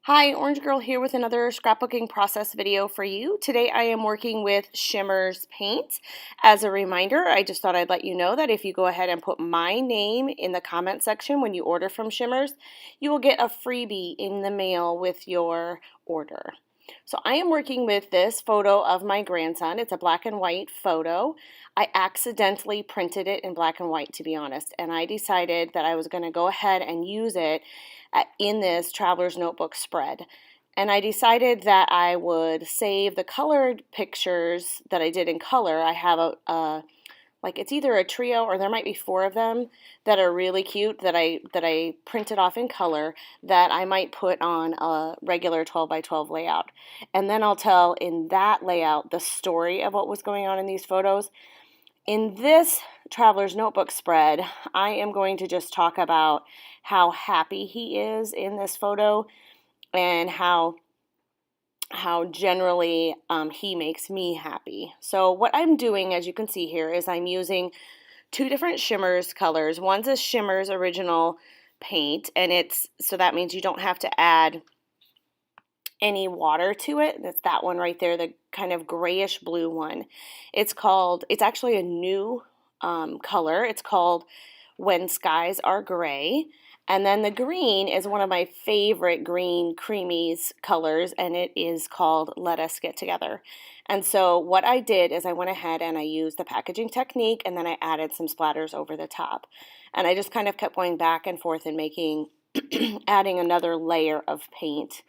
Hi, Orange Girl here with another scrapbooking process video for you. Today I am working with Shimmerz Paints. As a reminder, I just thought I'd let you know that if you go ahead and put my name in the comment section when you order from Shimmerz, you will get a freebie in the mail with your order. So I am working with this photo of my grandson. It's a black and white photo. I accidentally printed it in black and white, to be honest, and I decided that I was going to go ahead and use it in this traveler's notebook spread. And I decided that I would save the colored pictures that I did in color. I have like it's either a trio or there might be four of them that are really cute that I printed off in color that I might put on a regular 12 by 12 layout. And then I'll tell in that layout the story of what was going on in these photos. In this traveler's notebook spread, I am going to just talk about how happy he is in this photo and how generally he makes me happy. So what I'm doing, as you can see here, is I'm using two different Shimmerz colors. One's a Shimmerz original paint, and so that means you don't have to add any water to it. That's that one right there, the kind of grayish blue one. It's actually a new color. It's called When Skies Are Gray. And then the green is one of my favorite green Creameez colors, and it is called Let Us Get Together. And so what I did is I went ahead and I used the packaging technique, and then I added some splatters over the top. And I just kind of kept going back and forth and adding another layer of paint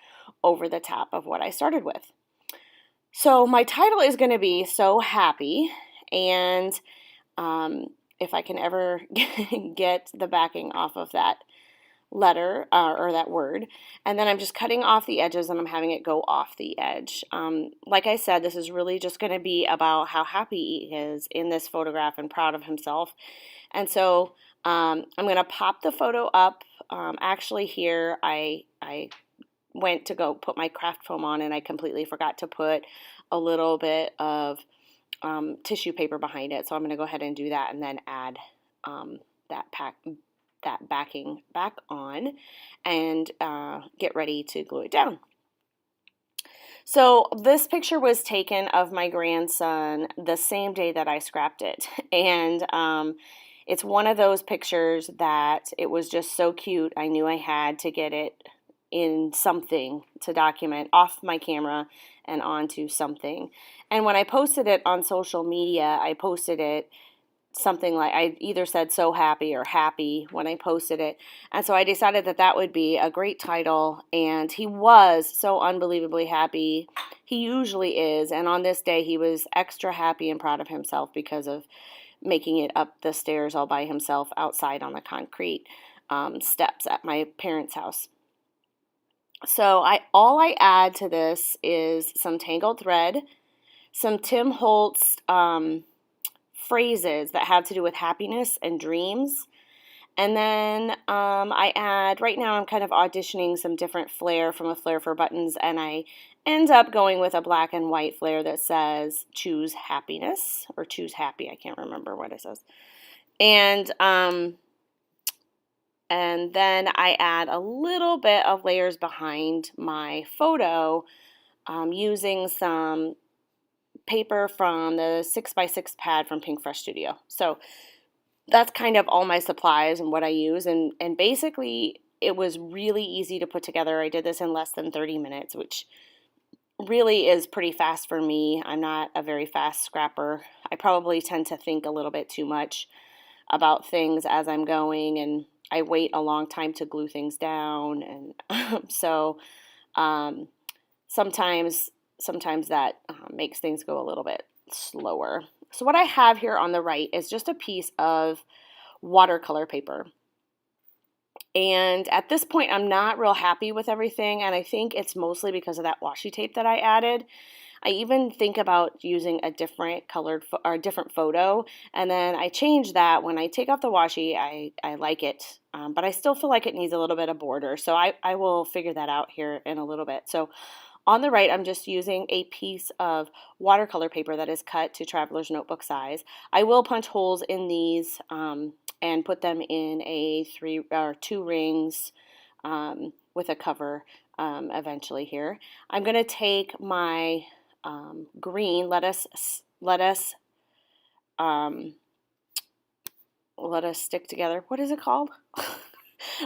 over the top of what I started with. So my title is going to be So Happy, and if I can ever get the backing off of that letter or that word, and then I'm just cutting off the edges and I'm having it go off the edge. Like I said, this is really just going to be about how happy he is in this photograph and proud of himself. And so I'm going to pop the photo up. Actually here I went to go put my craft foam on and I completely forgot to put a little bit of tissue paper behind it. So I'm going to go ahead and do that and then add that backing back on and get ready to glue it down. So this picture was taken of my grandson the same day that I scrapped it, and it's one of those pictures that it was just so cute. I knew I had to get it in something to document off my camera and onto something. And when I posted it on social media, I posted it something like, I either said so happy or happy when I posted it. And so I decided that that would be a great title, and he was so unbelievably happy. He usually is, and on this day he was extra happy and proud of himself because of making it up the stairs all by himself outside on the concrete steps at my parents' house. So all I add to this is some tangled thread, some Tim Holtz phrases that have to do with happiness and dreams. And then I add, right now I'm kind of auditioning some different flair from a Flair for Buttons, and I end up going with a black and white flair that says choose happiness or choose happy. I can't remember what it says. And then I add a little bit of layers behind my photo using some paper from the 6x6 pad from Pink Fresh Studio. So that's kind of all my supplies and what I use. And basically, it was really easy to put together. I did this in less than 30 minutes, which really is pretty fast for me. I'm not a very fast scrapper. I probably tend to think a little bit too much about things as I'm going, and I wait a long time to glue things down, and so sometimes that makes things go a little bit slower. So what I have here on the right is just a piece of watercolor paper. And at this point, I'm not real happy with everything, and I think it's mostly because of that washi tape that I added. I even think about using a different colored or a different photo, and then I change that. When I take off the washi, I like it, but I still feel like it needs a little bit of border, so I will figure that out here in a little bit. So on the right, I'm just using a piece of watercolor paper that is cut to traveler's notebook size. I will punch holes in these and put them in a 2 rings with a cover eventually here. I'm going to take my green um, let us stick together. What is it called?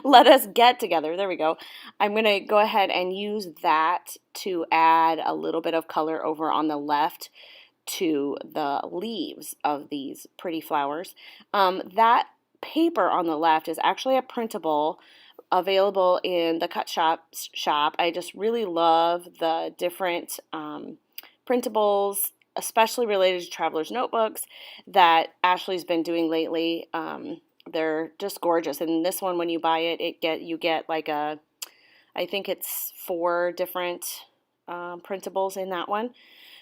Let us get together. There we go. I'm going to go ahead and use that to add a little bit of color over on the left to the leaves of these pretty flowers. That paper on the left is actually a printable available in the Cut Shoppe shop. I just really love the different printables, especially related to traveler's notebooks, that Ashley's been doing lately. They're just gorgeous. And this one, when you buy it, you get like I think it's 4 different printables in that one.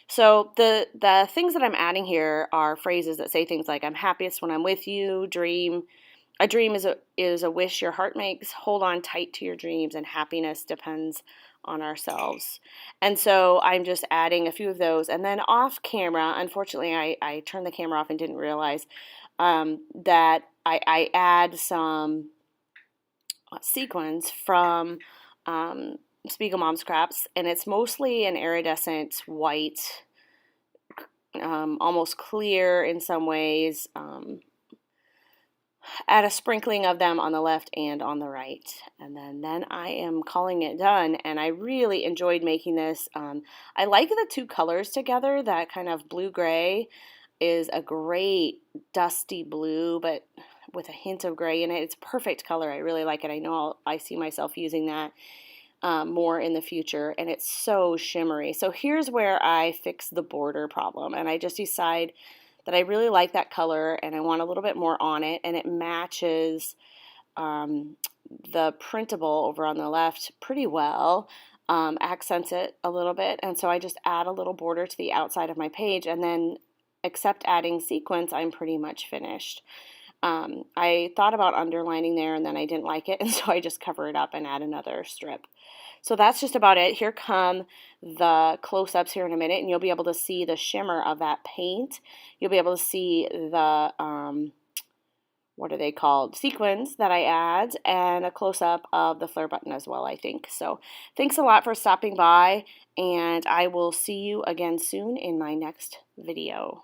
So the things that I'm adding here are phrases that say things like, "I'm happiest when I'm with you," a dream is a wish your heart makes, hold on tight to your dreams, and happiness depends on ourselves. And so I'm just adding a few of those. And then off camera, unfortunately, I turned the camera off and didn't realize that I add some sequins from Spiegel Mom Scraps, and it's mostly an iridescent white, almost clear in some ways. Add a sprinkling of them on the left and on the right, and then I am calling it done. And I really enjoyed making this. I like the 2 colors together. That kind of blue-gray is a great dusty blue, but with a hint of gray in it. It's a perfect color. I really like it. I know I see myself using that more in the future, and it's so shimmery. So here's where I fix the border problem, and I just decide that I really like that color and I want a little bit more on it, and it matches the printable over on the left pretty well, accents it a little bit, and so I just add a little border to the outside of my page, and then except adding sequins, I'm pretty much finished. I thought about underlining there and then I didn't like it, and so I just cover it up and add another strip. So that's just about it. Here come the close-ups here in a minute, and you'll be able to see the shimmer of that paint. You'll be able to see the, what are they called, sequins that I add, and a close-up of the flare button as well, I think. So thanks a lot for stopping by, and I will see you again soon in my next video.